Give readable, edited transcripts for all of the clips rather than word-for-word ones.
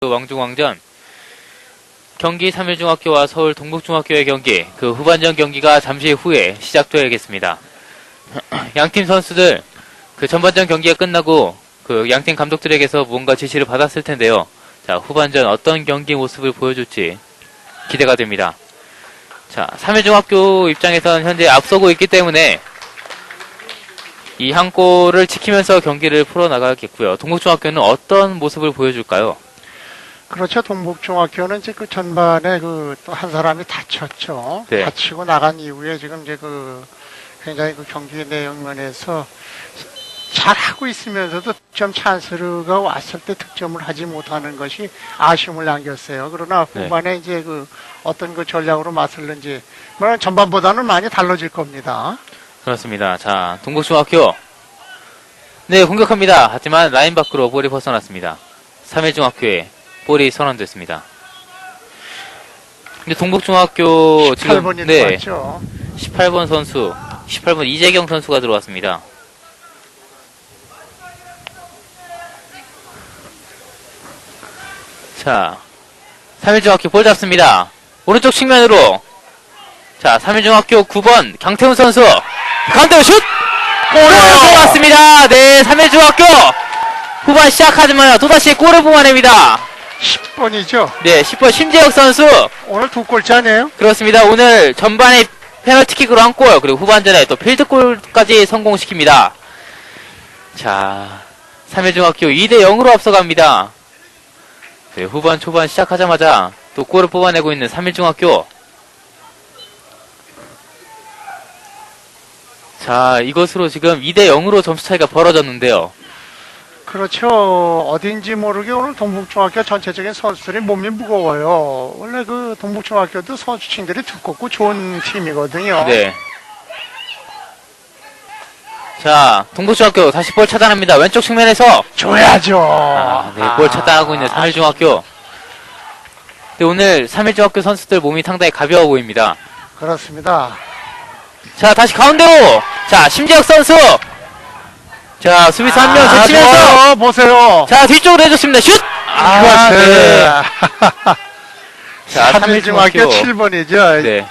왕중왕전 경기 3일중학교와 서울 동북중학교의 경기, 그 후반전 경기가 잠시 후에 시작되겠습니다. 양팀 선수들 그 전반전 경기가 끝나고 그 양팀 감독들에게서 무언가 지시를 받았을 텐데요. 자, 후반전 어떤 경기 모습을 보여줄지 기대가 됩니다. 자, 3일중학교 입장에선 현재 앞서고 있기 때문에 이 한 골을 지키면서 경기를 풀어나가겠고요. 동북중학교는 어떤 모습을 보여줄까요? 그렇죠. 동북중학교는 이제 그 전반에 그 또 한 사람이 다쳤죠. 네. 다치고 나간 이후에 지금 이제 그 굉장히 그 경기 내용 면에서 잘 하고 있으면서도 득점 찬스가 왔을 때 득점을 하지 못하는 것이 아쉬움을 남겼어요. 그러나 후반에 이제 그 어떤 그 전략으로 맞설는지 물론 전반보다는 많이 달라질 겁니다. 그렇습니다. 자, 동북중학교 네, 공격합니다. 하지만 라인 밖으로 볼이 벗어났습니다. 3일중학교에 볼이 선언됐습니다. 근데 동북중학교 지금 18번이 들어왔죠. 18번 선수, 18번 이재경 선수가 들어왔습니다. 자, 3일중학교 볼 잡습니다. 오른쪽 측면으로. 자, 3일중학교 9번 강태훈 선수. 강태훈 슛! 골을 뽑았습니다. 네, 3일중학교 후반 시작하지만 또다시 골을 뽑아냅니다. 10번이죠. 네, 10번 심재혁 선수. 오늘 두 골짜네요. 그렇습니다. 오늘 전반에 페널티킥으로 한 골, 그리고 후반전에 또 필드골까지 성공시킵니다. 자, 3일중학교 2대0으로 앞서갑니다. 네, 후반 초반 시작하자마자 또 골을 뽑아내고 있는 3일중학교. 자, 이것으로 지금 2대0으로 점수 차이가 벌어졌는데요. 그렇죠. 어딘지 모르게 오늘 동북중학교 전체적인 선수들이 몸이 무거워요. 원래 그 동북중학교도 선수층들이 두껍고 좋은 팀이거든요. 네. 자, 동북중학교 다시 볼 차단합니다. 왼쪽 측면에서. 줘야죠. 네, 볼 차단하고 있는 3일중학교. 네, 오늘 3일중학교 선수들 몸이 상당히 가벼워 보입니다. 그렇습니다. 자, 다시 가운데로. 자, 심재혁 선수. 자, 수비수 한 명 제치면서. 보세요. 자, 뒤쪽으로 해줬습니다. 슛! 네. 자, 3일중학교 7번이죠. 네.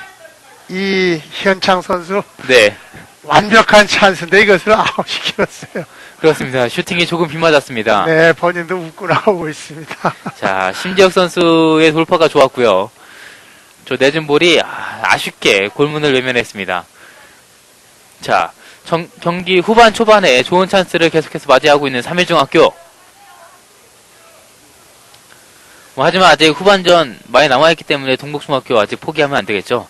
이현창 선수. 네. 완벽한 찬스인데 이것을 아웃시켰어요. 그렇습니다. 슈팅이 조금 빗맞았습니다. 네, 본인도 웃고 나오고 있습니다. 자, 심재혁 선수의 돌파가 좋았고요. 저 내준 볼이 아쉽게 골문을 외면했습니다. 자, 경기 후반 초반에 좋은 찬스를 계속해서 맞이하고 있는 3일중학교. 하지만 아직 후반전 많이 남아있기 때문에 동북중학교 아직 포기하면 안 되겠죠.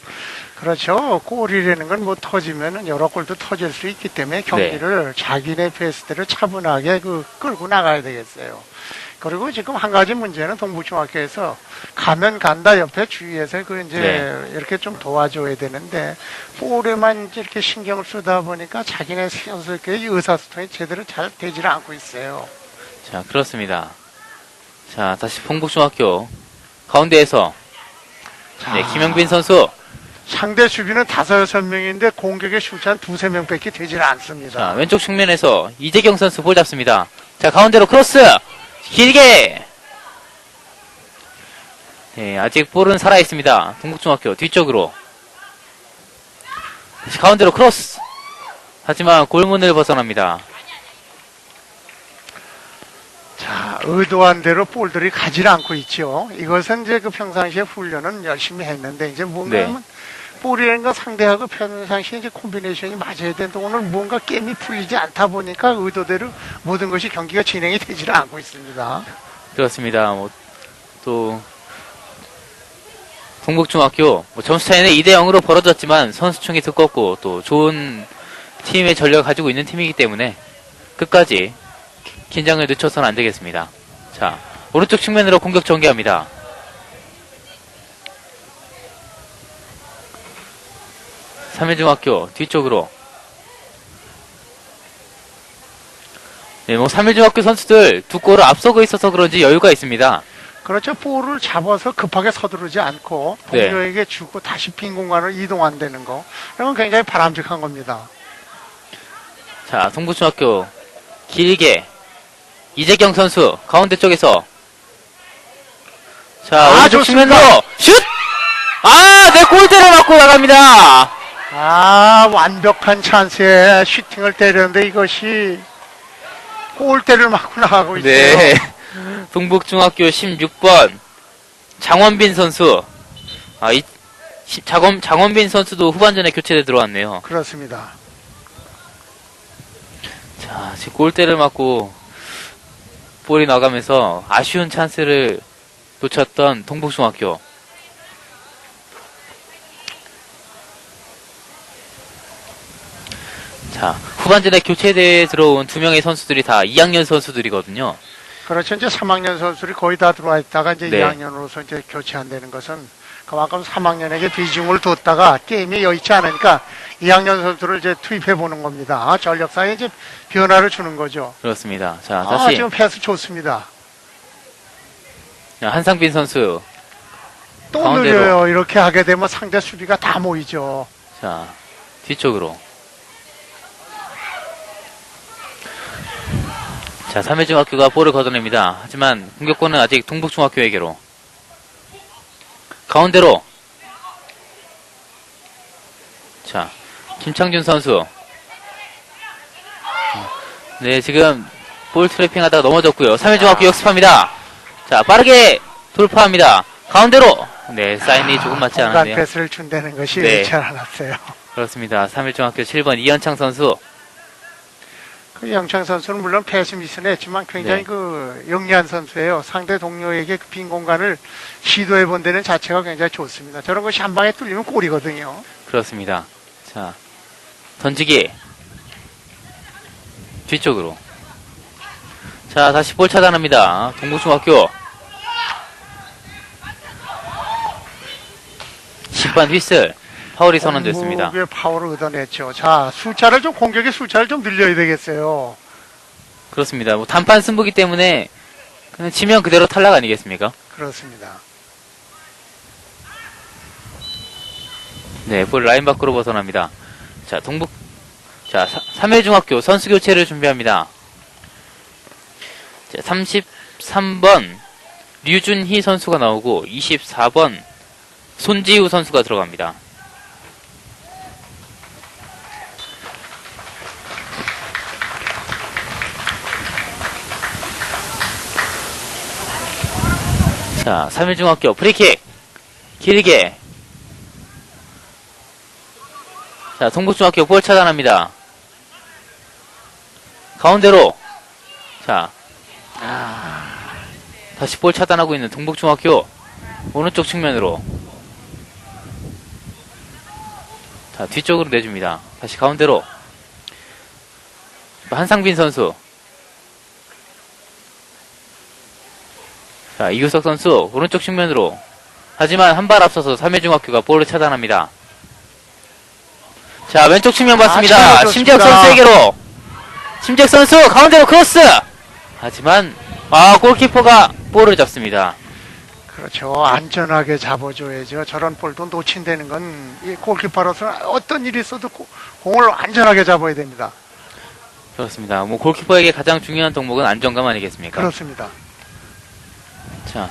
그렇죠. 골이라는 건 뭐 터지면은 여러 골도 터질 수 있기 때문에 경기를 자기네 페이스대로 차분하게 끌고 나가야 되겠어요. 그리고 지금 한 가지 문제는 동북중학교에서 가면 간다 옆에 주위에서 이렇게 좀 도와줘야 되는데 볼에만 이렇게 신경을 쓰다 보니까 자기네 선수들끼리 의사소통이 제대로 잘 되지를 않고 있어요. 자, 그렇습니다. 자, 다시 동북중학교 가운데에서 네, 김영빈 선수. 상대 수비는 5-6명인데 공격의 슛이 한 2-3명 밖에 되질 않습니다. 자, 왼쪽 측면에서 이재경 선수 볼 잡습니다. 자, 가운데로 크로스! 길게! 네, 아직 볼은 살아있습니다. 동북중학교 뒤쪽으로. 다시 가운데로 크로스! 하지만 골문을 벗어납니다. 자, 의도한 대로 볼들이 가지 않고 있죠. 이것은 이제 그 평상시에 훈련은 열심히 했는데 이제 뭔가 하면 볼이라는 거 상대하고 평상시에 이제 콤비네이션이 맞아야 되는데 오늘 뭔가 게임이 풀리지 않다 보니까 의도대로 모든 것이 경기가 진행이 되지를 않고 있습니다. 그렇습니다. 또 동북중학교 점수 차이는 2대0으로 벌어졌지만 선수층이 두껍고 또 좋은 팀의 전력을 가지고 있는 팀이기 때문에 끝까지 긴장을 늦춰서는 안 되겠습니다. 자, 오른쪽 측면으로 공격 전개합니다. 삼일중학교 뒤쪽으로. 네, 3일중학교 선수들 두 골을 앞서고 있어서 그런지 여유가 있습니다. 그렇죠. 볼을 잡아서 급하게 서두르지 않고 동료에게 주고 다시 빈 공간을 이동한다는 거. 이건 굉장히 바람직한 겁니다. 자, 동북중학교 길게 이재경 선수 가운데 쪽에서 자, 오른쪽 좋습니다. 측면으로 슛! 아, 내 골대를 맞고 나갑니다. 아, 완벽한 찬스에 슈팅을 때렸는데 이것이 골대를 맞고 나가고 있어요. 네. 동북중학교 16번 장원빈 선수. 아, 장원빈 선수도 후반전에 교체돼 들어왔네요. 그렇습니다. 자, 지금 골대를 맞고 볼이 나가면서 아쉬운 찬스를 놓쳤던 동북중학교. 자, 후반전에 교체대에 들어온 두 명의 선수들이 다 2학년 선수들이거든요. 그렇죠. 이제 3학년 선수들이 거의 다 들어와 있다가 이제 네. 2학년으로서 이제 교체한다는 것은 그만큼 3학년에게 비중을 뒀다가 게임이 여의치 않으니까 2학년 선수를 이제 투입해 보는 겁니다. 전력상에 이제 변화를 주는 거죠. 그렇습니다. 자, 다시 지금 패스 좋습니다. 한상빈 선수. 또 가운데로. 느려요. 이렇게 하게 되면 상대 수비가 다 모이죠. 자, 뒤쪽으로. 자, 3회중학교가 볼을 걷어냅니다. 하지만 공격권은 아직 동북중학교에게로. 가운데로. 자, 김창준 선수. 네, 지금 볼 트래핑 하다가 넘어졌고요. 3회중학교 역습합니다. 자, 빠르게 돌파합니다. 가운데로. 네, 사인이 조금 맞지 공간 않았네요. 패스를 준다는 것이 네. 좋지 않았어요. 그렇습니다. 3회중학교 7번 이현창 선수. 그 영창 선수는 물론 패스 미스는 했지만 굉장히 네. 그 영리한 선수예요. 상대 동료에게 그 빈 공간을 시도해 본다는 자체가 굉장히 좋습니다. 저런 것이 한 방에 뚫리면 골이거든요. 그렇습니다. 자, 던지기. 뒤쪽으로. 자, 다시 볼 차단합니다. 동북중학교. 10번 휘슬. 파울이 선언됐습니다. 공격의 파워를 얻어냈죠. 자, 공격의 숫자를 좀 늘려야 되겠어요. 그렇습니다. 뭐 단판 승부기 때문에 그냥 치면 그대로 탈락 아니겠습니까? 그렇습니다. 네, 볼 라인 밖으로 벗어납니다. 자, 3회중학교 선수 교체를 준비합니다. 자, 33번 류준희 선수가 나오고 24번 손지우 선수가 들어갑니다. 자, 3일중학교 프리킥 길게. 자, 동북중학교 볼 차단합니다. 가운데로. 자, 다시 볼 차단하고 있는 동북중학교 오른쪽 측면으로. 자, 뒤쪽으로 내줍니다. 다시 가운데로. 한상빈 선수. 자, 이규석 선수 오른쪽 측면으로. 하지만 한 발 앞서서 3회중학교가 볼을 차단합니다. 자, 왼쪽 측면 봤습니다. 잘 심재혁 좋습니다. 선수에게로. 심재혁 선수 가운데로 크로스. 하지만 골키퍼가 볼을 잡습니다. 그렇죠. 안전하게 잡아줘야죠. 저런 볼도 놓친다는 건 이 골키퍼로서는 어떤 일이 있어도 공을 안전하게 잡아야 됩니다. 그렇습니다. 뭐 골키퍼에게 가장 중요한 덕목은 안정감 아니겠습니까? 그렇습니다. 자,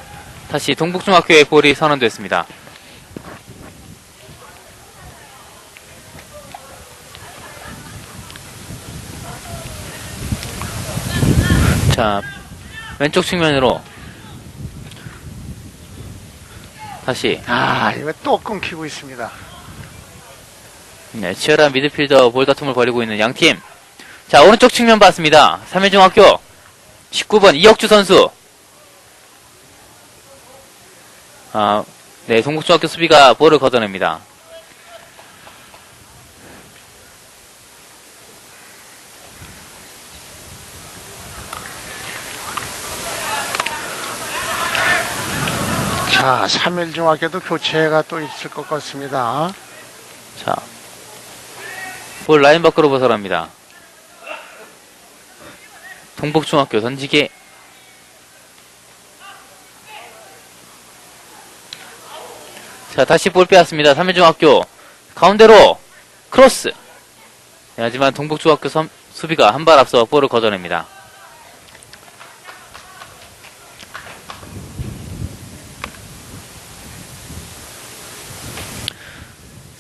다시 동북중학교의 볼이 선언됐습니다. 자, 왼쪽 측면으로 다시. 이거 또 끊기고 있습니다. 네, 치열한 미드필더 볼 다툼을 벌이고 있는 양팀. 자, 오른쪽 측면 봤습니다. 3회중학교 19번 이혁주 선수. 네, 동북중학교 수비가 볼을 걷어냅니다. 자, 3일 중학교도 교체가 또 있을 것 같습니다. 자, 볼 라인 밖으로 벗어납니다. 동북중학교 던지기. 자, 다시 볼 빼앗습니다. 3회중학교 가운데로 크로스. 네, 하지만 동북중학교 수비가 한 발 앞서 볼을 걷어냅니다.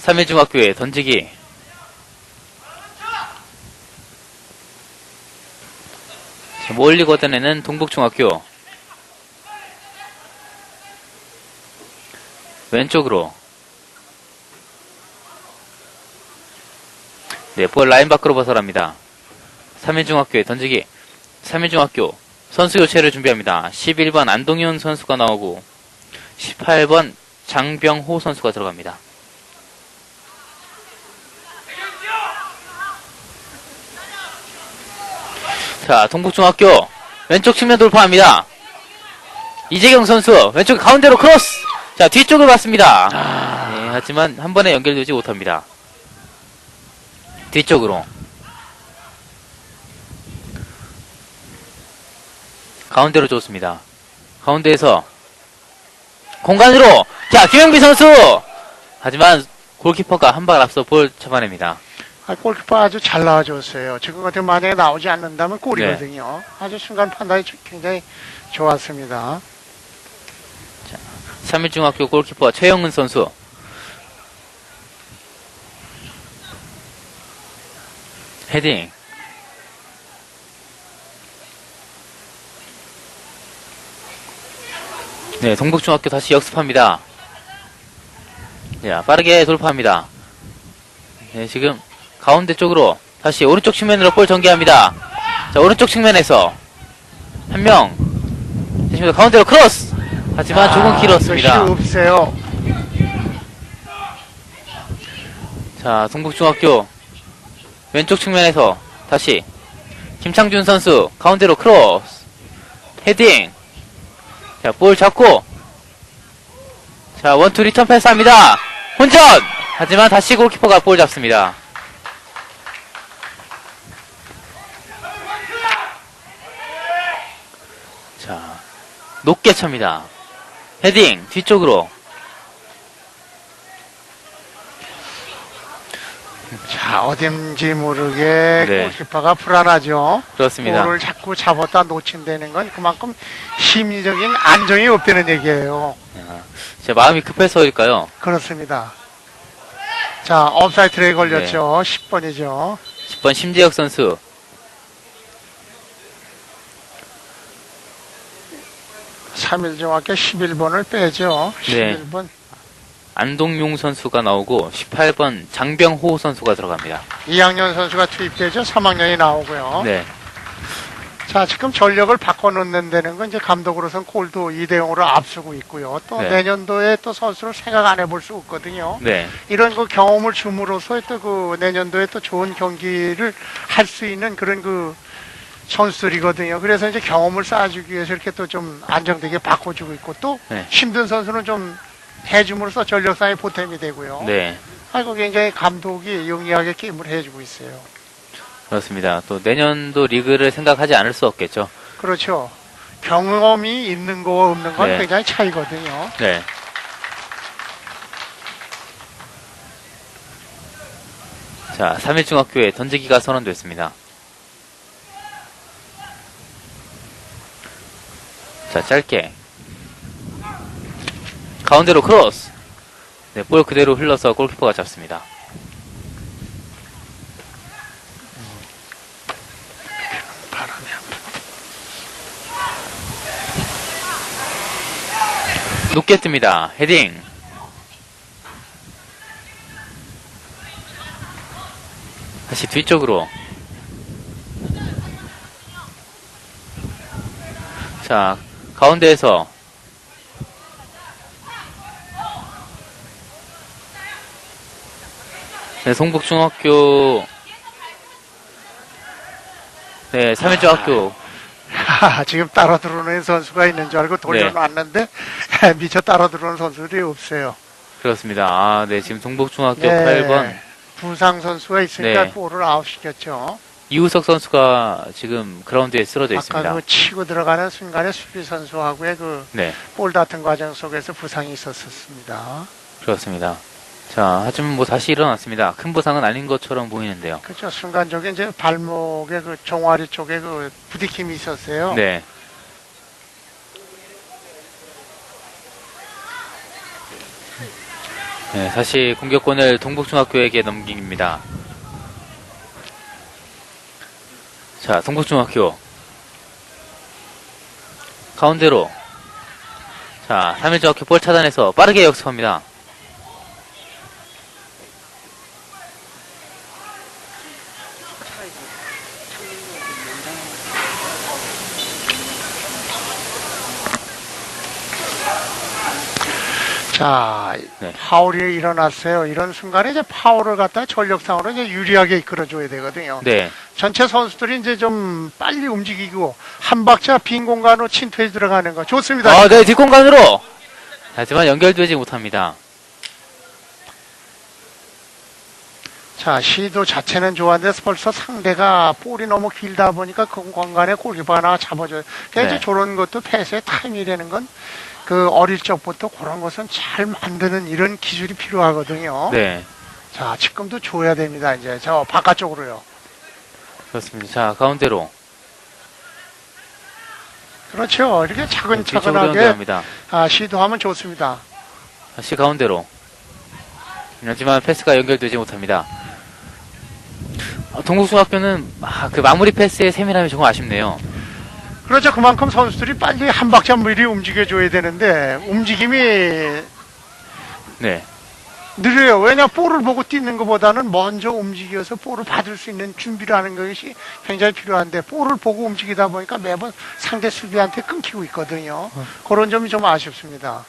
3일중학교의 던지기. 자, 멀리 걷어내는 동북중학교. 왼쪽으로. 네, 볼 라인 밖으로 벗어납니다. 3일중학교의 던지기. 3일중학교 선수 교체를 준비합니다. 11번 안동윤 선수가 나오고 18번 장병호 선수가 들어갑니다. 자, 동북중학교 왼쪽 측면 돌파합니다. 이재경 선수 왼쪽 가운데로 크로스. 자, 뒤쪽을 봤습니다. 네, 하지만 한 번에 연결되지 못합니다. 뒤쪽으로. 가운데로 줬습니다. 가운데에서 공간으로. 자, 김영비 선수. 하지만 골키퍼가 한 발 앞서 볼 잡아냅니다. 골키퍼 아주 잘 나와줬어요. 지금 같은 만약에 나오지 않는다면 골이거든요. 아주 순간 판단이 굉장히 좋았습니다. 3일중학교 골키퍼 최영은 선수. 헤딩. 네, 동북중학교 다시 역습합니다. 자, 빠르게 돌파합니다. 네, 지금 가운데 쪽으로 다시 오른쪽 측면으로 볼 전개합니다. 자, 오른쪽 측면에서 한 명. 가운데로 크로스. 하지만 조금 길었습니다. 힘이 없어요. 자, 동북중학교 왼쪽 측면에서 다시 김창준 선수 가운데로 크로스. 헤딩. 자, 볼 잡고. 자, 원투 리턴 패스합니다. 혼전! 하지만 다시 골키퍼가 볼 잡습니다. 자, 높게 찹니다. 헤딩, 뒤쪽으로. 자, 어딘지 모르게 네. 골키퍼가 불안하죠. 그렇습니다. 볼을 자꾸 잡았다 놓친다는 건 그만큼 심리적인 안정이 없다는 얘기예요. 제 마음이 급해서일까요? 그렇습니다. 자, 업사이트에 걸렸죠. 10번이죠. 10번 심재혁 선수. 삼일중학교 11번을 빼죠. 네. 11번. 안동용 선수가 나오고 18번 장병호 선수가 들어갑니다. 2학년 선수가 투입되죠. 3학년이 나오고요. 네. 자, 지금 전력을 바꿔놓는 데는 건 이제 감독으로선 골도 2대0으로 앞서고 있고요. 또 네. 내년도에 또 선수를 생각 안 해볼 수 없거든요. 네. 이런 그 경험을 줌으로써 또 그 내년도에 또 좋은 경기를 할 수 있는 그런 그 선수들이거든요. 그래서 이제 경험을 쌓아주기 위해서 이렇게 또 좀 안정되게 바꿔주고 있고 또 네. 힘든 선수는 좀 해줌으로써 전력상의 보탬이 되고요. 네. 아이고 굉장히 감독이 용이하게 게임을 해주고 있어요. 그렇습니다. 또 내년도 리그를 생각하지 않을 수 없겠죠. 그렇죠. 경험이 있는 거와 없는 건 네. 굉장히 차이거든요. 네. 자, 3일중학교에 던지기가 선언됐습니다. 자, 짧게. 가운데로 크로스. 네, 볼 그대로 흘러서 골키퍼가 잡습니다. 바람이 높게 뜹니다. 헤딩. 다시 뒤쪽으로. 자, 가운데에서 네, 송북중학교 네, 3일중학교 지금 따라 들어오는 선수가 있는 줄 알고 돌려놨는데 미처 따라 들어오는 선수들이 없어요. 그렇습니다. 아, 네, 지금 동북중학교 네. 8번 부상 선수가 있으니까 네. 볼을 아웃시켰죠. 이우석 선수가 지금 그라운드에 쓰러져 아까 있습니다. 그 치고 들어가는 순간에 수비 선수하고의 그 네, 볼 다툼 과정 속에서 부상이 있었습니다. 그렇습니다. 자, 하지만 뭐 다시 일어났습니다. 큰 부상은 아닌 것처럼 보이는데요. 그렇죠. 순간적인 이제 발목에 그 종아리 쪽에 그 부딪힘이 있었어요. 네. 네, 다시 공격권을 동북중학교에게 넘깁니다. 자, 동북중학교. 가운데로. 자, 3일중학교 볼 차단해서 빠르게 역습합니다. 자, 네. 파울이 일어났어요. 이런 순간에 이제 파울을 갖다 전력상으로 이제 유리하게 이끌어줘야 되거든요. 네. 전체 선수들이 이제 좀 빨리 움직이고 한 박자 빈 공간으로 침투해 들어가는 거 좋습니다. 아, 네, 뒷공간으로! 하지만 연결되지 못합니다. 자, 시도 자체는 좋았는데 벌써 상대가 볼이 너무 길다 보니까 그 공간에 골키퍼 하나 잡아줘요. 그러니까 네. 이제 저런 것도 패스의 타임이라는 건 그 어릴 적부터 그런 것은 잘 만드는 이런 기술이 필요하거든요. 네. 자, 지금도 줘야 됩니다. 이제 저 바깥쪽으로요. 그렇습니다. 자, 가운데로. 그렇죠. 이렇게 뒤쪽으로 차근차근하게 연결합니다. 시도하면 좋습니다. 다시 가운데로. 하지만 패스가 연결되지 못합니다. 동북중학교는 그 마무리 패스의 세밀함이 조금 아쉽네요. 그렇죠. 그만큼 선수들이 빨리 한 박자 미리 움직여줘야 되는데 움직임이 네. 느려요. 왜냐 볼을 보고 뛰는 것보다는 먼저 움직여서 볼을 받을 수 있는 준비를 하는 것이 굉장히 필요한데 볼을 보고 움직이다 보니까 매번 상대 수비한테 끊기고 있거든요. 그런 점이 좀 아쉽습니다.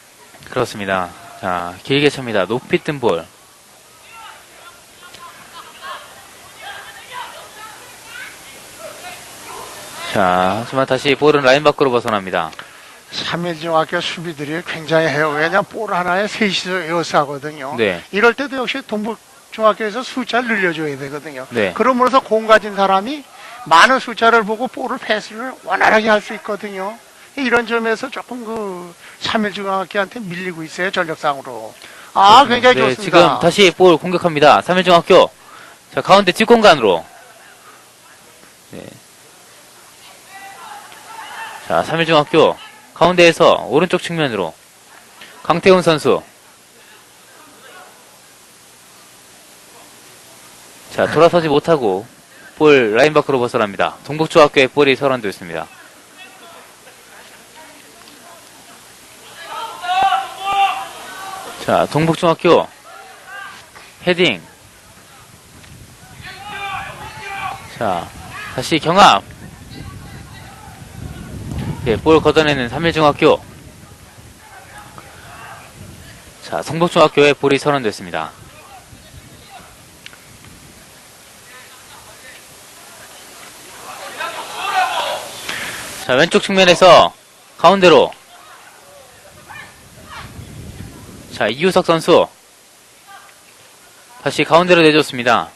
그렇습니다. 자, 길게 찹니다. 높이 뜬 볼. 자, 하지만 다시 볼은 라인 밖으로 벗어납니다. 3일중학교 수비들이 굉장히 해요. 왜냐 볼 하나에 셋이서 여사거든요. 네. 이럴 때도 역시 동북중학교에서 숫자를 늘려줘야 되거든요. 네. 그러므로서 공 가진 사람이 많은 숫자를 보고 볼을 패스를 원활하게 할 수 있거든요. 이런 점에서 조금 그 3일중학교한테 밀리고 있어요. 전력상으로. 굉장히 네, 좋습니다. 지금 다시 볼 공격합니다. 3일중학교. 자, 가운데 뒷공간으로. 네. 자, 3일중학교. 가운데에서 오른쪽 측면으로. 강태훈 선수. 자, 돌아서지 못하고 볼 라인 밖으로 벗어납니다. 동북중학교의 볼이 선언되었습니다. 자, 동북중학교 헤딩. 자, 다시 경합. 예, 볼 걷어내는 3일중학교. 자, 동북중학교의 볼이 선언됐습니다. 자, 왼쪽 측면에서 가운데로. 자, 이우석 선수. 다시 가운데로 내줬습니다.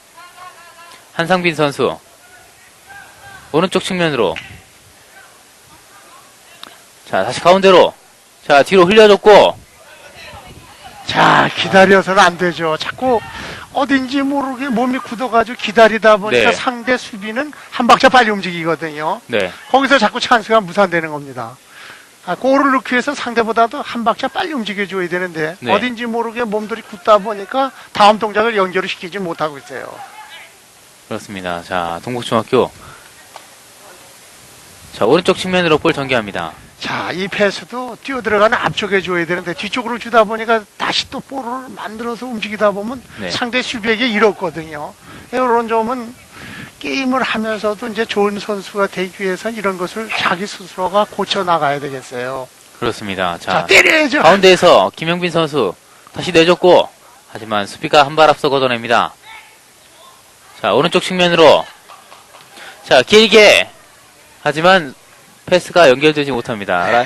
한상빈 선수. 오른쪽 측면으로. 자, 다시 가운데로. 자, 뒤로 흘려줬고. 자, 기다려서는 안 되죠. 자꾸 어딘지 모르게 몸이 굳어가지고 기다리다 보니까 네. 상대 수비는 한 박자 빨리 움직이거든요. 네. 거기서 자꾸 찬스가 무산되는 겁니다. 골을 넣기 위해서 상대보다도 한 박자 빨리 움직여줘야 되는데 네. 어딘지 모르게 몸들이 굳다 보니까 다음 동작을 연결을 시키지 못하고 있어요. 그렇습니다. 자, 동북중학교. 자, 오른쪽 측면으로 볼 전개합니다. 자, 이 패스도 뛰어들어가는 앞쪽에 줘야 되는데 뒤쪽으로 주다 보니까 다시 또 볼을 만들어서 움직이다 보면 네. 상대 수비에게 잃었거든요. 이런 점은 게임을 하면서도 이제 좋은 선수가 되기 위해서는 이런 것을 자기 스스로가 고쳐 나가야 되겠어요. 그렇습니다. 자, 자, 때려야죠. 가운데에서 김영빈 선수 다시 내줬고, 하지만 수비가 한 발 앞서 걷어냅니다. 자, 오른쪽 측면으로. 자, 길게. 하지만 패스가 연결되지 못합니다.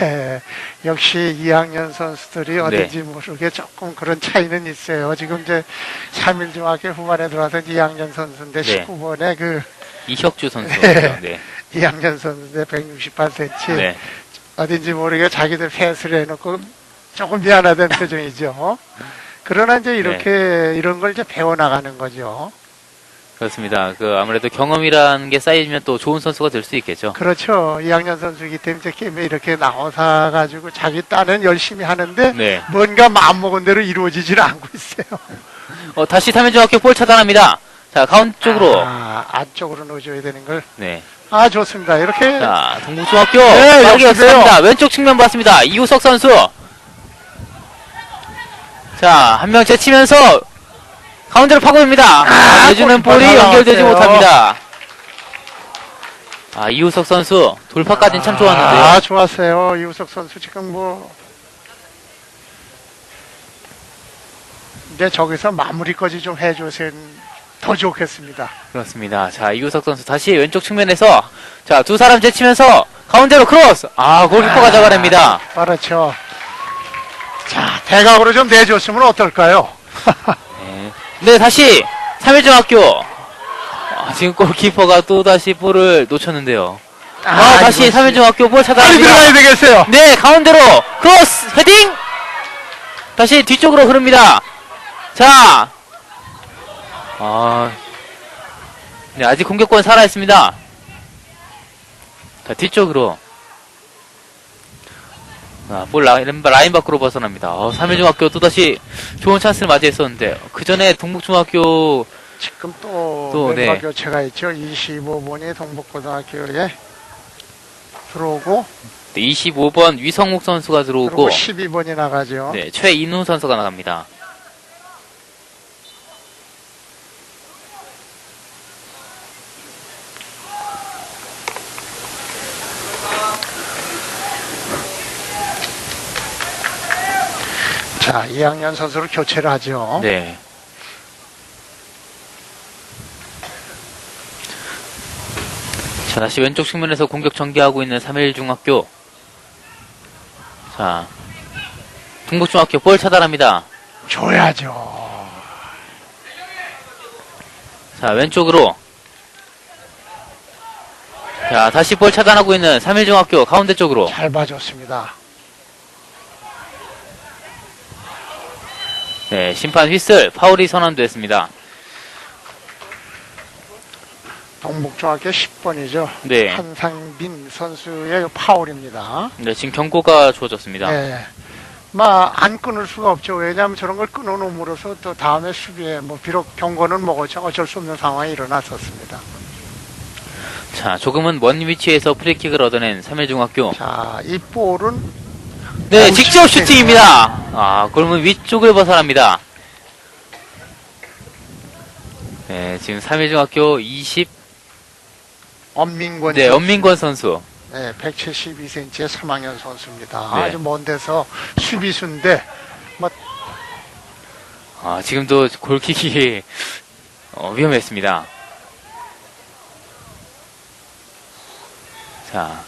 역시 2학년 선수들이 어딘지 모르게 조금 그런 차이는 있어요. 지금 이제 3일중학교 후반에 들어와서 2학년 선수인데 네. 19번에 그 이혁주 선수죠. 네. 2학년 선수인데 168cm 네. 어딘지 모르게 자기들 패스를 해놓고 조금 미안하다는 표정이죠. 그러나 이제 이렇게 이런 걸 이제 배워나가는 거죠. 그렇습니다. 그 아무래도 경험이라는 게 쌓이면 또 좋은 선수가 될 수 있겠죠. 그렇죠. 2학년 선수이기 때문에 이제 게임에 이렇게 나와가지고 자기 딴은 열심히 하는데 네. 뭔가 마음먹은 대로 이루어지질 않고 있어요. 다시 삼일중학교 볼 차단합니다. 자, 가운데 쪽으로. 안쪽으로 넣어줘야 되는 걸. 네. 좋습니다. 이렇게. 자, 동북중학교. 네, 빠르게 역습이에요. 역습합니다. 왼쪽 측면 봤습니다. 이우석 선수. 자, 한 명 제치면서 가운데로 파고듭니다. 내주는 볼이 골 연결되지 나왔어요. 못합니다. 이우석 선수 돌파까지는 참 좋았는데요. 좋았어요. 이우석 선수 지금 이제 저기서 마무리까지 좀 해주세요. 더 좋겠습니다. 그렇습니다. 자, 이우석 선수 다시 왼쪽 측면에서 자, 두 사람 제치면서 가운데로 크로스. 골키퍼가 잡아냅니다. 그렇죠. 자, 대각으로 좀 내줬으면 어떨까요? 네, 다시 삼일중학교. 지금 골키퍼가 또 다시 볼을 놓쳤는데요. 다시 이거 삼일중학교 볼 빨리 차단합니다. 들어가야 되겠어요. 네, 가운데로 크로스 헤딩. 다시 뒤쪽으로 흐릅니다. 자, 네, 아직 공격권 살아 있습니다. 자, 뒤쪽으로. 볼 라인 밖으로 벗어납니다. 삼일중학교 또다시 좋은 찬스를 맞이했었는데, 그 전에 동북중학교, 지금 또 네. 멤버 교체가 있죠. 25번이 동북고등학교에 들어오고 25번 위성욱 선수가 그리고 들어오고, 12번이 나가죠. 네, 최인우 선수가 나갑니다. 자, 2학년 선수를 교체를 하죠. 네. 자, 다시 왼쪽 측면에서 공격 전개하고 있는 3일중학교. 자, 동북중학교 볼 차단합니다. 줘야죠. 자, 왼쪽으로. 자, 다시 볼 차단하고 있는 3일중학교 가운데 쪽으로. 잘 봐줬습니다. 네, 심판 휘슬, 파울이 선언됐습니다. 동북중학교 10번이죠. 네. 한상빈 선수의 파울입니다. 네, 지금 경고가 주어졌습니다. 네. 안 끊을 수가 없죠. 왜냐하면 저런 걸 끊어놓음으로써 또 다음에 수비에 비록 경고는 먹었죠. 어쩔 수 없는 상황이 일어났었습니다. 자, 조금은 먼 위치에서 프리킥을 얻어낸 3일중학교. 자, 이 볼은 네, 직접 슈팅입니다. 골문 위쪽을 벗어납니다. 네, 지금 3일중학교 20, 엄민권 네, 선수. 엄민권 선수. 네, 172cm의 3학년 선수입니다. 네. 아주 먼 데서 수비수인데 지금도 골킥이 위험했습니다. 자,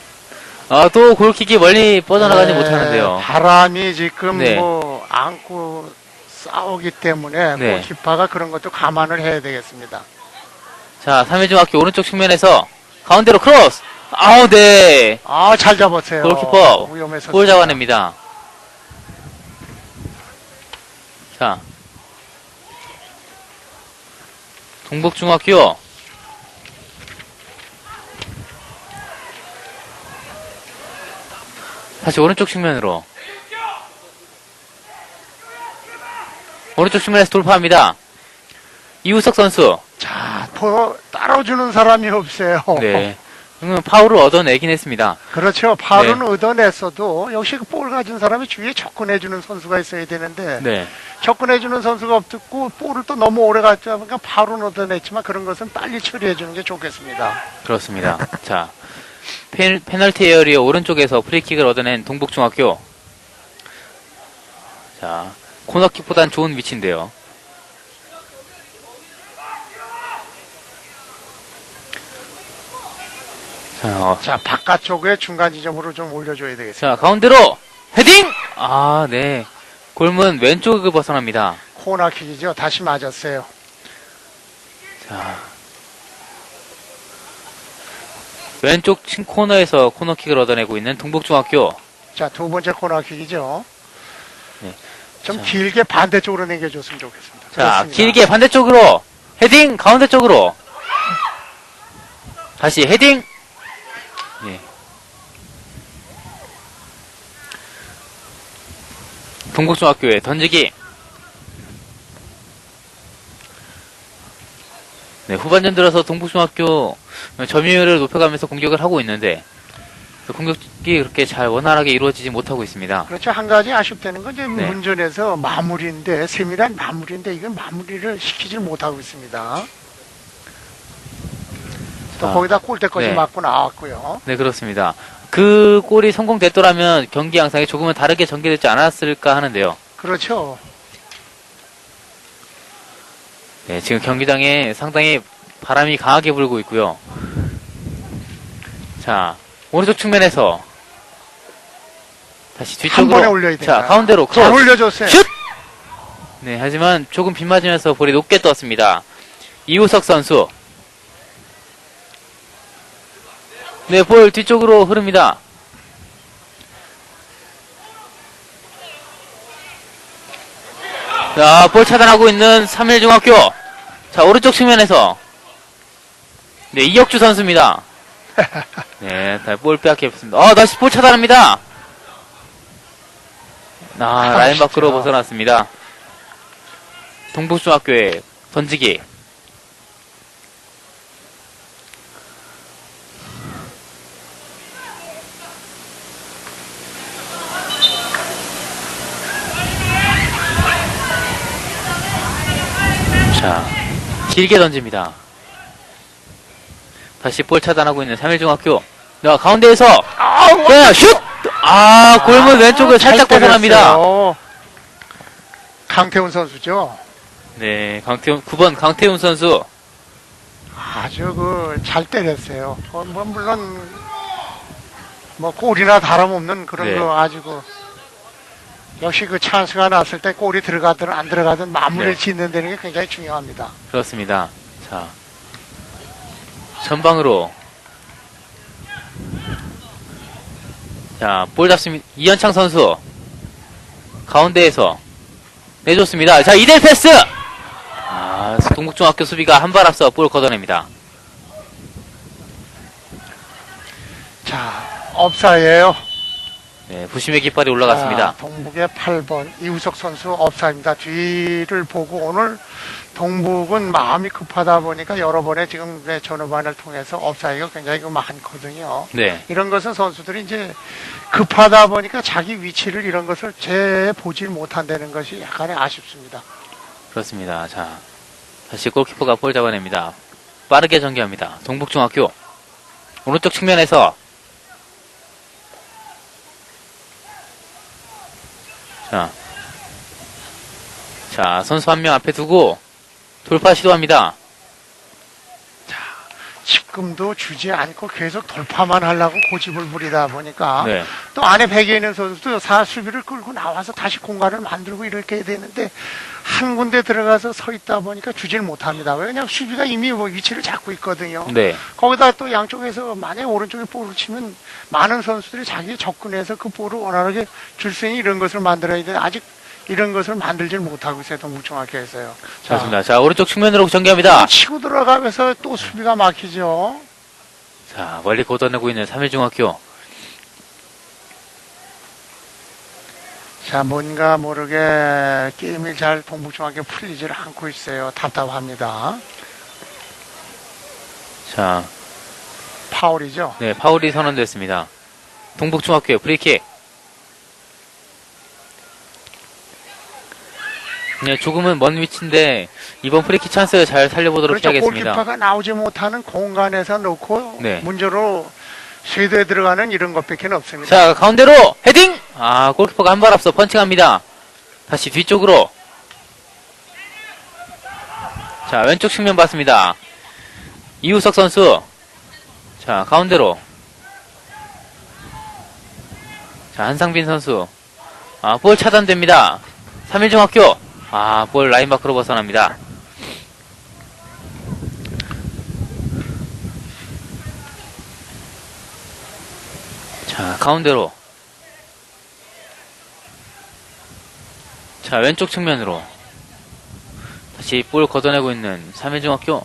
또 골킥이 멀리 뻗어나가지 못하는데요. 바람이 지금 네. 안고 싸우기 때문에 네. 골키퍼가 그런 것도 감안을 해야 되겠습니다. 자, 3일중학교 오른쪽 측면에서 가운데로 크로스. 네. 잘 잡았어요. 골키퍼 위험했었습니다. 볼 잡아냅니다. 자, 동북중학교. 다시 오른쪽 측면으로. 오른쪽 측면에서 돌파합니다. 이우석 선수. 자, 따라주는 사람이 없어요. 네. 파울을 얻어내긴 했습니다. 그렇죠. 파울은 네. 얻어냈어도 역시 그 볼 가진 사람이 주위에 접근해주는 선수가 있어야 되는데 네. 접근해주는 선수가 없고 볼을 또 너무 오래 갔다 보니까 파울은 얻어냈지만 그런 것은 빨리 처리해주는 게 좋겠습니다. 그렇습니다. 자, 페널티 에어리어 오른쪽에서 프리킥을 얻어낸 동북중학교. 자, 코너킥보단 좋은 위치인데요. 자, 바깥쪽에 중간 지점으로 좀 올려줘야 되겠습니다. 자, 가운데로 헤딩! 네. 골문 왼쪽을 벗어납니다. 코너킥이죠. 다시 맞았어요. 자, 왼쪽 코너에서 코너킥을 얻어내고 있는 동북중학교. 자, 두 번째 코너킥이죠. 네. 좀 자. 길게 반대쪽으로 당겨줬으면 좋겠습니다. 자, 그렇습니다. 길게 반대쪽으로 헤딩 가운데 쪽으로. 다시 헤딩! 예. 동국중학교의 던지기. 네, 후반전 들어서 동북중학교 점유율을 높여가면서 공격을 하고 있는데 그 공격이 그렇게 잘 원활하게 이루어지지 못하고 있습니다. 그렇죠. 한 가지 아쉽다는 건 이제 네. 문전에서 마무리인데, 세밀한 마무리인데 이건 마무리를 시키질 못하고 있습니다. 또 자, 거기다 골대까지 네. 맞고 나왔고요. 네, 그렇습니다. 그 골이 성공됐더라면 경기 양상이 조금은 다르게 전개되지 않았을까 하는데요. 그렇죠. 네, 지금 경기장에 상당히 바람이 강하게 불고 있고요. 자, 오른쪽 측면에서 다시 한 뒤쪽으로. 번에 올려야 됩니다. 자, 가운데로 잘 크로스. 올려줬어요. 슛! 네, 하지만 조금 빗맞으면서 볼이 높게 떴습니다. 이우석 선수. 네, 볼 뒤쪽으로 흐릅니다. 자, 볼 차단하고 있는 3일중학교. 자, 오른쪽 측면에서. 네, 이혁주 선수입니다. 네, 볼 빼앗겼습니다. 다시 볼 차단합니다. 라인 밖으로 진짜. 벗어났습니다. 동북중학교의 던지기. 자, 길게 던집니다. 다시 볼 차단하고 있는 3일중학교. 자, 가운데에서 자, 슛! 골문 왼쪽을 잘 살짝 벗어납니다. 때렸어요. 강태훈 선수죠. 네, 9번 강태훈 선수. 아주 잘 때렸어요. 물론 골이나 다름없는 그런 네. 아주 역시 찬스가 났을 때 골이 들어가든 안 들어가든 마무리를 네. 짓는 데는 게 굉장히 중요합니다. 그렇습니다. 자, 전방으로. 자, 볼 잡습니다. 이현창 선수. 가운데에서 내줬습니다. 자, 이대 패스! 동국중학교 수비가 한 발 앞서 볼 걷어냅니다. 자, 업사예요. 네, 부심의 깃발이 올라갔습니다. 동북의 8번 이우석 선수 업사입니다. 뒤를 보고 오늘 동북은 마음이 급하다 보니까 여러 번의 지금 전후반을 통해서 업사이가 굉장히 많거든요. 네, 이런 것은 선수들이 이제 급하다 보니까 자기 위치를 이런 것을 재보질 못한다는 것이 약간의 아쉽습니다. 그렇습니다. 자, 다시 골키퍼가 볼 잡아냅니다. 빠르게 전개합니다. 동북중학교. 오른쪽 측면에서. 자, 선수 한 명 앞에 두고 돌파 시도합니다. 지금도 주지 않고 계속 돌파만 하려고 고집을 부리다 보니까 네, 또 안에 배에 있는 선수도 수비를 끌고 나와서 다시 공간을 만들고 이렇게 해야 되는데 한 군데 들어가서 서 있다 보니까 주질 못합니다. 왜냐하면 수비가 이미 위치를 잡고 있거든요. 네, 거기다 또 양쪽에서 만약에 오른쪽에 볼을 치면 많은 선수들이 자기 접근해서 그 볼을 원활하게 줄 수 있는 이런 것을 만들어야 되는데 아직 이런 것을 만들질 못하고 있어요. 동북중학교에서요. 그렇습니다. 자, 오른쪽 측면으로 전개합니다. 치고 들어가면서 또 수비가 막히죠. 자, 멀리 걷어내고 있는 3일중학교. 자, 뭔가 모르게 게임이 잘 동북중학교 풀리질 않고 있어요. 답답합니다. 자, 파울이죠. 네, 파울이 선언됐습니다. 동북중학교의 프리킥. 네, 조금은 먼 위치인데 이번 프리킥 찬스 잘 살려보도록 그렇죠. 해야겠습니다. 골키퍼가 나오지 못하는 공간에서 놓고 네. 문제로 쇄도에 들어가는 이런 것밖에 없습니다. 자, 가운데로 헤딩! 골키퍼가 한 발 앞서 펀칭합니다. 다시 뒤쪽으로. 자, 왼쪽 측면 봤습니다. 이우석 선수. 자, 가운데로. 자, 한상빈 선수. 볼 차단됩니다. 3일중학교. 볼 라인 밖으로 벗어납니다. 자, 가운데로. 자, 왼쪽 측면으로. 다시 볼 걷어내고 있는 3일중학교.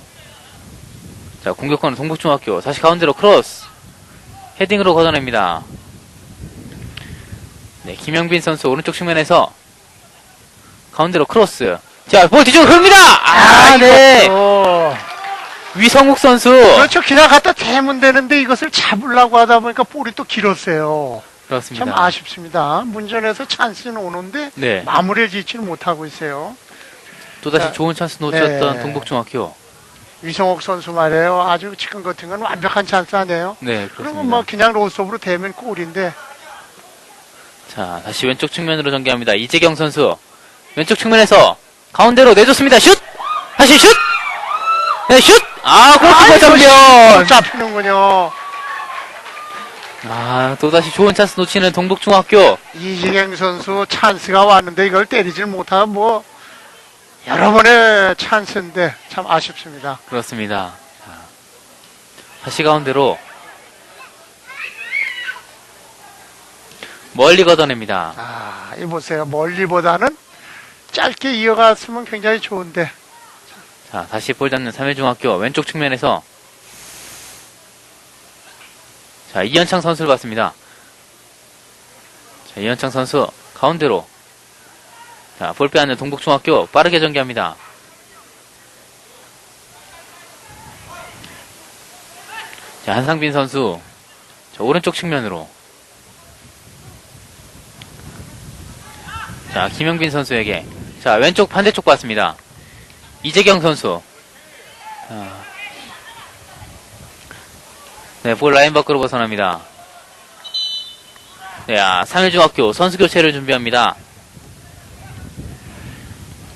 자, 공격하는 동북중학교. 다시 가운데로 크로스. 헤딩으로 걷어냅니다. 네, 김영빈 선수 오른쪽 측면에서 가운데로 크로스. 자, 볼 뒤쪽으로 흐릅니다! 네! 이것도. 위성욱 선수! 그렇죠. 그냥 갖다 대면 되는데 이것을 잡으려고 하다 보니까 볼이 또 길었어요. 그렇습니다. 참 아쉽습니다. 문전에서 찬스는 오는데 네. 마무리를 짓지는 못하고 있어요. 또다시 자, 좋은 찬스 놓쳤던 네. 동북중학교. 위성옥 선수 말이에요. 아주 지금 같은 건 완벽한 찬스 아니에요? 네, 그러면 그렇습니다. 뭐 그냥 로스업으로 대면 골인데. 자, 다시 왼쪽 측면으로 전개합니다. 이재경 선수. 왼쪽 측면에서 가운데로 내줬습니다. 슛! 다시 슛! 네, 슛! 골키퍼 전면! 잡히는군요. 또다시 좋은 찬스 놓치는 동북중학교. 이지경 선수 찬스가 왔는데 이걸 때리질 못하면 뭐 여러 번의 찬스인데 참 아쉽습니다. 그렇습니다. 자, 다시 가운데로 멀리 걷어냅니다. 이 보세요. 멀리보다는 짧게 이어갔으면 굉장히 좋은데. 자, 다시 볼 잡는 3일중학교 왼쪽 측면에서 자, 이현창 선수를 봤습니다. 자, 이현창 선수 가운데로 자, 볼 빼앗는 동북중학교 빠르게 전개합니다. 자, 한상빈 선수 자, 오른쪽 측면으로 자, 김영빈 선수에게 자, 왼쪽 반대쪽 봤습니다. 이재경 선수 네, 볼 라인 밖으로 벗어납니다. 네, 3일중학교 선수 교체를 준비합니다.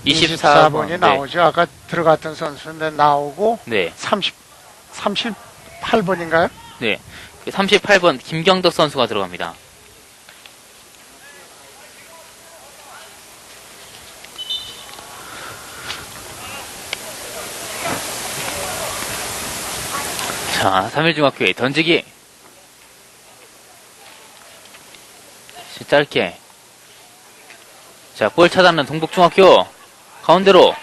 24번이 나오죠. 아까 들어갔던 선수인데 나오고 네, 38번인가요? 네. 38번 김경덕 선수가 들어갑니다. 자, 3일중학교의 던지기. 짧게. 자, 볼 차단하는 동북중학교. 가운데로.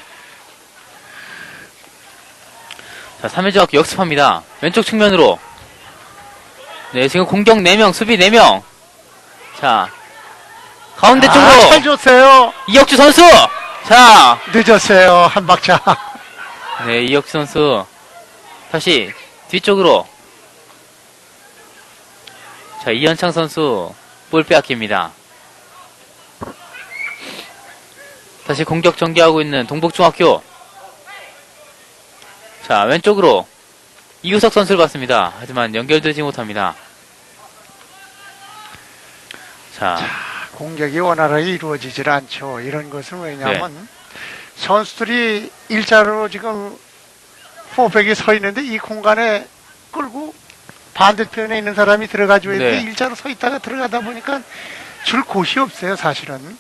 자, 3일중학교 역습합니다. 왼쪽 측면으로. 네, 지금 공격 4명, 수비 4명. 자, 가운데 쪽으로. 잘 줬어요. 이혁주 선수! 자, 늦었어요. 한 박자. 네, 이혁주 선수. 다시 뒤쪽으로. 자, 이현창 선수 볼 빼앗깁니다. 다시 공격 전개하고 있는 동북중학교. 자, 왼쪽으로 이우석 선수를 봤습니다. 하지만 연결되지 못합니다. 자, 공격이 원활하게 이루어지질 않죠. 이런 것은 왜냐하면 선수들이 일자로 지금 포백이 서 있는데 이 공간에 끌고 반대편에 있는 사람이 들어가줘야 되는데 네. 일자로 서 있다가 들어가다 보니까 줄 곳이 없어요. 사실은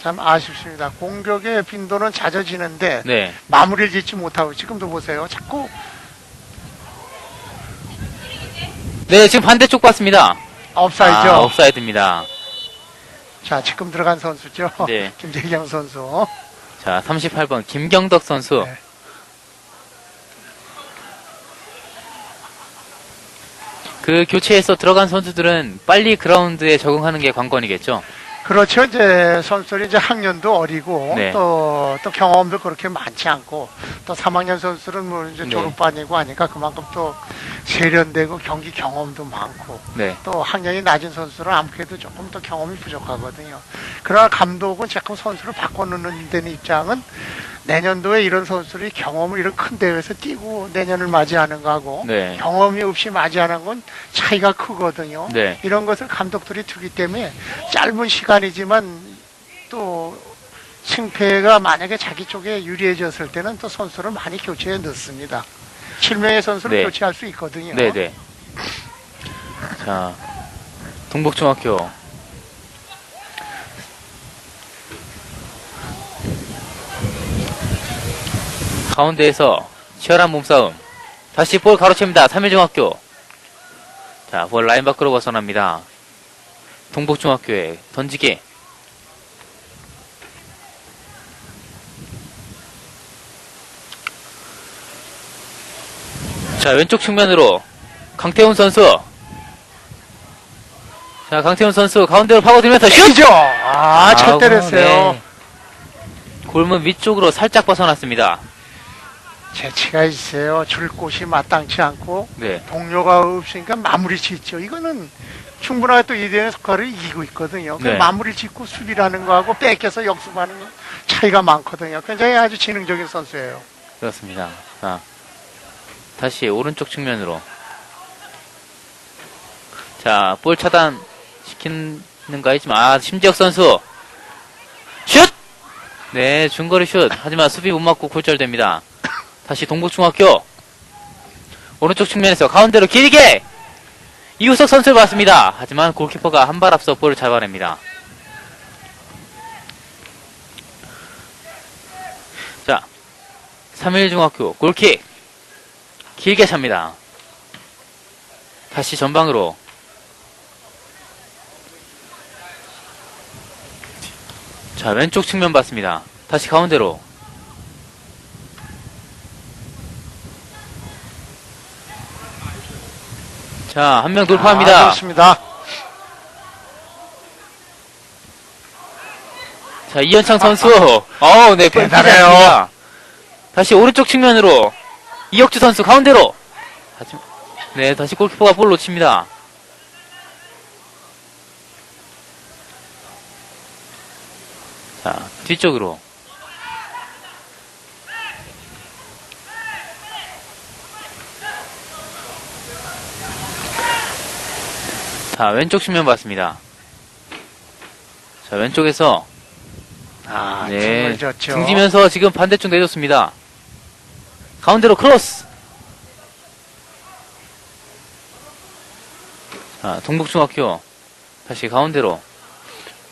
참 아쉽습니다. 공격의 빈도는 잦아지는데 네. 마무리를 짓지 못하고 지금도 보세요. 자꾸 네, 지금 반대쪽 봤습니다. 업사이죠. 옵사이드입니다. 자, 지금 들어간 선수죠. 네. 김재경 선수. 자, 38번 김경덕 선수. 네. 그 교체해서 들어간 선수들은 빨리 그라운드에 적응하는 게 관건이겠죠. 그렇죠. 이제 선수들이 이제 학년도 어리고 네. 또 경험도 그렇게 많지 않고 또 3학년 선수들은 뭐 이제 네. 졸업반이고 하니까 그만큼 또 세련되고 경기 경험도 많고 네. 또 학년이 낮은 선수들은 아무래도 조금 더 경험이 부족하거든요. 그러나 감독은 자꾸 선수를 바꿔놓는 데는 입장은 내년도에 이런 선수들이 경험을 이런 큰 대회에서 뛰고 내년을 맞이하는 거하고 네. 경험이 없이 맞이하는 건 차이가 크거든요. 네. 이런 것을 감독들이 두기 때문에 짧은 시간이지만 또 승패가 만약에 자기 쪽에 유리해졌을 때는 또 선수를 많이 교체해 넣습니다. 7명의 선수를 네. 교체할 수 있거든요. 네네. 자, 동북중학교. 가운데에서 치열한 몸싸움. 다시 볼 가로챕니다. 3일중학교. 자, 볼 라인 밖으로 벗어납니다. 동북중학교의 던지기. 자, 왼쪽 측면으로 강태훈 선수. 자, 강태훈 선수 가운데로 파고들면서 슛! 슛이죠. 잘 때렸어요. 네. 골문 위쪽으로 살짝 벗어났습니다. 재치가 있어요. 줄 곳이 마땅치 않고 네. 동료가 없으니까 마무리 짓죠. 이거는 충분하게 또 이대현 석가를 이기고 있거든요. 그 네. 마무리 짓고 수비라는 거하고 뺏겨서 역습하는 거 차이가 많거든요. 굉장히 아주 지능적인 선수예요. 그렇습니다. 자, 다시 오른쪽 측면으로. 자, 볼 차단 시키는가 했지만, 심지혁 선수. 슛! 네, 중거리 슛. 하지만 수비 못 맞고 골절됩니다. 다시 동북중학교. 오른쪽 측면에서 가운데로 길게! 이우석 선수를 봤습니다. 하지만 골키퍼가 한 발 앞서 볼을 잡아냅니다. 자, 3일중학교 골킥. 길게 찹니다. 다시 전방으로. 자, 왼쪽 측면 봤습니다. 다시 가운데로. 자, 한 명 돌파합니다. 좋습니다. 자, 이현창 선수. 네, 대단해요. 뺏기지 다시 오른쪽 측면으로. 이혁주 선수 가운데로. 네, 다시 골키퍼가 볼 놓칩니다. 자, 뒤쪽으로. 자, 왼쪽 측면 봤습니다. 자, 왼쪽에서 정말 좋죠. 등지면서 지금 반대쪽 내줬습니다. 가운데로 크로스. 자, 동북중학교 다시 가운데로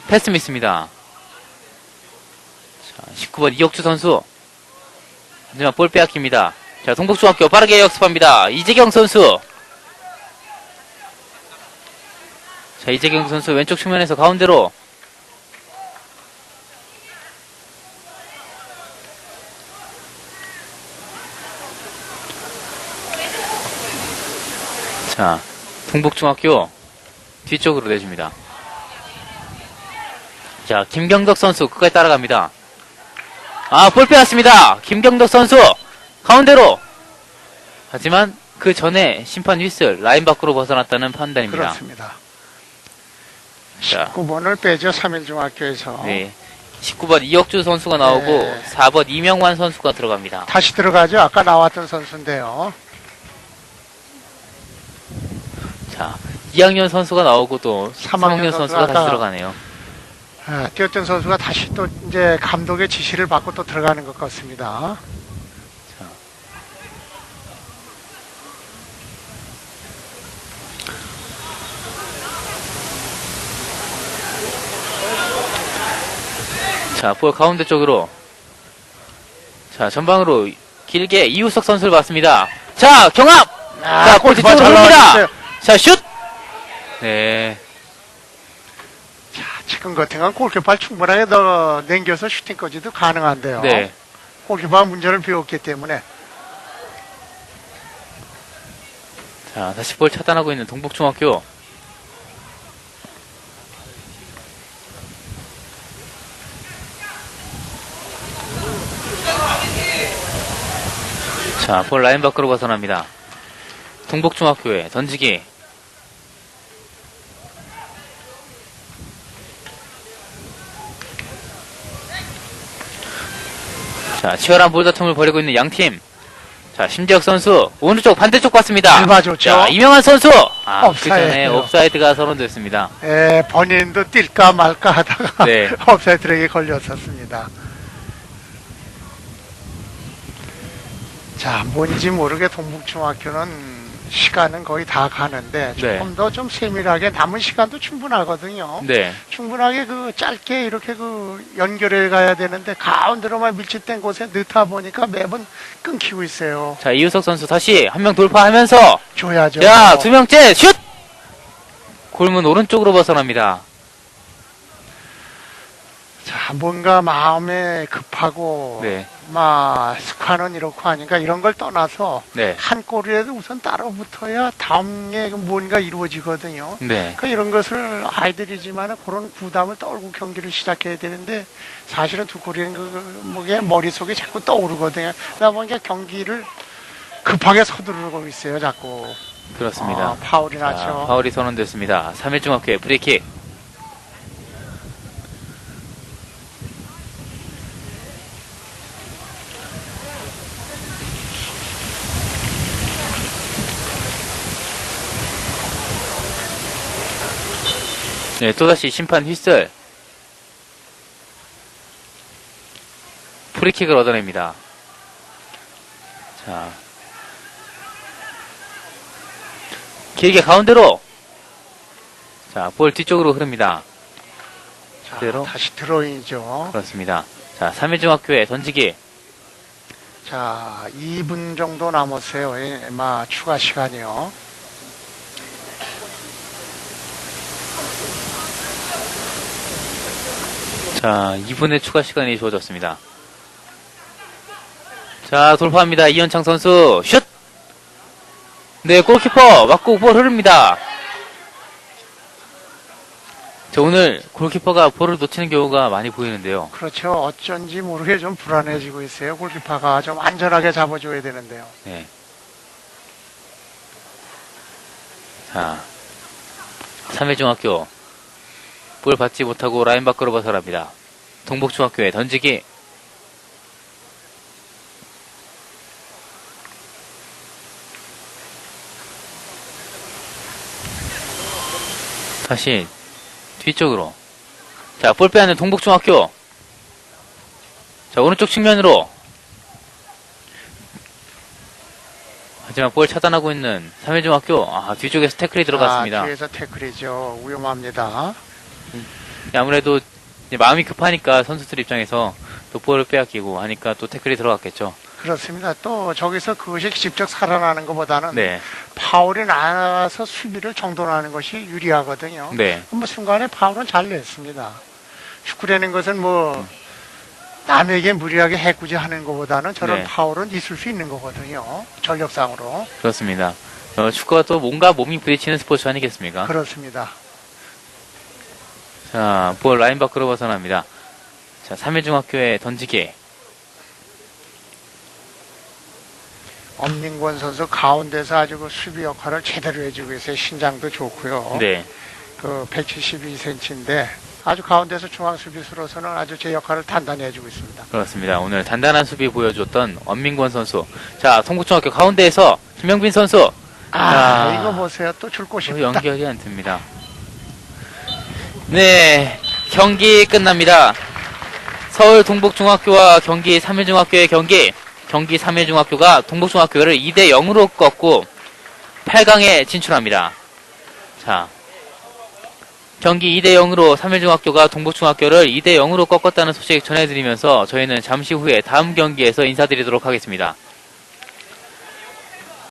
패스 미스입니다. 자, 19번 이혁주 선수. 하지만 볼 빼앗깁니다. 자, 동북중학교 빠르게 역습합니다. 이재경 선수. 자, 이재경 선수 왼쪽 측면에서 가운데로. 자, 동북중학교 뒤쪽으로 내줍니다. 자, 김경덕 선수 끝까지 따라갑니다. 볼 빼앗습니다. 김경덕 선수 가운데로. 하지만 그 전에 심판 휘슬 라인 밖으로 벗어났다는 판단입니다. 그렇습니다. 자, 19번을 빼죠. 3일중학교에서. 네, 19번 이혁주 선수가 나오고 네. 4번 이명환 선수가 들어갑니다. 다시 들어가죠. 아까 나왔던 선수인데요. 자, 2학년 선수가 나오고 또 3학년 선수가 선수가 다시 아까 들어가네요. 뛰었던 선수가 다시 또 이제 감독의 지시를 받고 또 들어가는 것 같습니다. 자, 볼 가운데 쪽으로. 자, 전방으로 길게 이우석 선수를 봤습니다. 자, 경합! 자, 골 골키퍼 뒤쪽으로 잘 옵니다. 나왔어요. 자, 슛! 네. 자, 지금 같은 건 골키퍼를 충분하게 더 남겨서 슈팅까지도 가능한데요. 네. 골키퍼가 문제를 비웠기 때문에. 자, 다시 볼 차단하고 있는 동북중학교. 자, 볼 라인 밖으로 벗어납니다. 동북중학교에 던지기. 자, 치열한 볼다툼을 벌이고 있는 양팀. 자, 심지혁 선수 오른쪽 반대쪽 봤습니다. 잘 봐줬죠. 자, 이명환 선수. 그 옵사이드. 전에 옵사이드가 선언됐습니다. 본인도 뛸까 말까 하다가 네. 업사이드에게 걸렸었습니다. 자, 뭔지 모르게 동북중학교는 시간은 거의 다 가는데 조금 더 좀 세밀하게 남은 시간도 충분하거든요. 네. 충분하게 그 짧게 이렇게 그 연결해 가야 되는데 가운데로만 밀집된 곳에 넣다 보니까 매번 끊기고 있어요. 자, 이우석 선수 다시 한 명 돌파하면서 줘야죠. 자, 두 명째 슛! 골문 오른쪽으로 벗어납니다. 자, 뭔가 마음에 급하고, 네. 막, 스카는 이렇고 하니까 이런 걸 떠나서, 네. 한 골이라도 우선 따라붙어야 다음에 뭔가 이루어지거든요. 네. 그 이런 것을 아이들이지만 그런 부담을 떨고 경기를 시작해야 되는데, 사실은 두 골이는 뭐게 머릿속에 자꾸 떠오르거든요. 그러다 보니까 경기를 급하게 서두르고 있어요, 자꾸. 그렇습니다. 파울이 자, 나죠. 파울이 선언됐습니다. 3일중학교의 프리킥. 네, 또다시 심판 휘슬. 프리킥을 얻어냅니다. 자. 길게 가운데로. 자, 볼 뒤쪽으로 흐릅니다. 자, 그대로? 다시 드로잉이죠. 그렇습니다. 자, 3일중학교의 던지기. 자, 2분 정도 남았어요. 예, 추가 시간이요. 자, 2분의 추가 시간이 주어졌습니다. 자, 돌파합니다. 이현창 선수. 슛! 네, 골키퍼 맞고 볼 흐릅니다. 자, 오늘 골키퍼가 볼을 놓치는 경우가 많이 보이는데요. 그렇죠. 어쩐지 모르게 좀 불안해지고 있어요. 골키퍼가 좀 안전하게 잡아줘야 되는데요. 네. 자, 3일중학교. 볼 받지 못하고 라인 밖으로 벗어납니다. 동복중학교의 던지기. 다시 뒤쪽으로. 자, 볼 빼앗는 동복중학교. 자, 오른쪽 측면으로. 하지만 볼 차단하고 있는 3일중학교. 아, 뒤쪽에서 태클이 들어갔습니다. 뒤에서 태클이죠. 위험합니다. 아무래도 이제 마음이 급하니까 선수들 입장에서 또 볼을 빼앗기고 하니까 또 태클이 들어갔겠죠. 그렇습니다. 또 저기서 그것이 직접 살아나는 것보다는 네. 파울이 나서 수비를 정돈하는 것이 유리하거든요. 네. 순간에 파울은 잘 냈습니다. 축구라는 것은 남에게 무리하게 해꾸지 하는 것보다는 저런 네. 파울은 있을 수 있는 거거든요. 전력상으로. 그렇습니다. 축구가 또 뭔가 몸이 부딪히는 스포츠 아니겠습니까? 그렇습니다. 자, 볼 라인 밖으로 벗어납니다. 자, 3일중학교의 던지기. 엄민권 선수 가운데서 아주 그 수비 역할을 제대로 해주고 있어요. 신장도 좋고요. 네. 172cm인데 아주 가운데서 중앙 수비수로서는 아주 제 역할을 단단히 해주고 있습니다. 그렇습니다. 오늘 단단한 수비 보여줬던 엄민권 선수. 자, 동국중학교 가운데에서 김영빈 선수. 자, 이거 보세요. 또 줄 곳이 없다. 연결이 안 됩니다. 네, 경기 끝납니다. 서울 동북중학교와 경기 3일중학교의 경기 3일중학교가 동북중학교를 2대 0으로 꺾고 8강에 진출합니다. 자, 경기 2대 0으로 3일중학교가 동북중학교를 2대 0으로 꺾었다는 소식 전해드리면서 저희는 잠시 후에 다음 경기에서 인사드리도록 하겠습니다.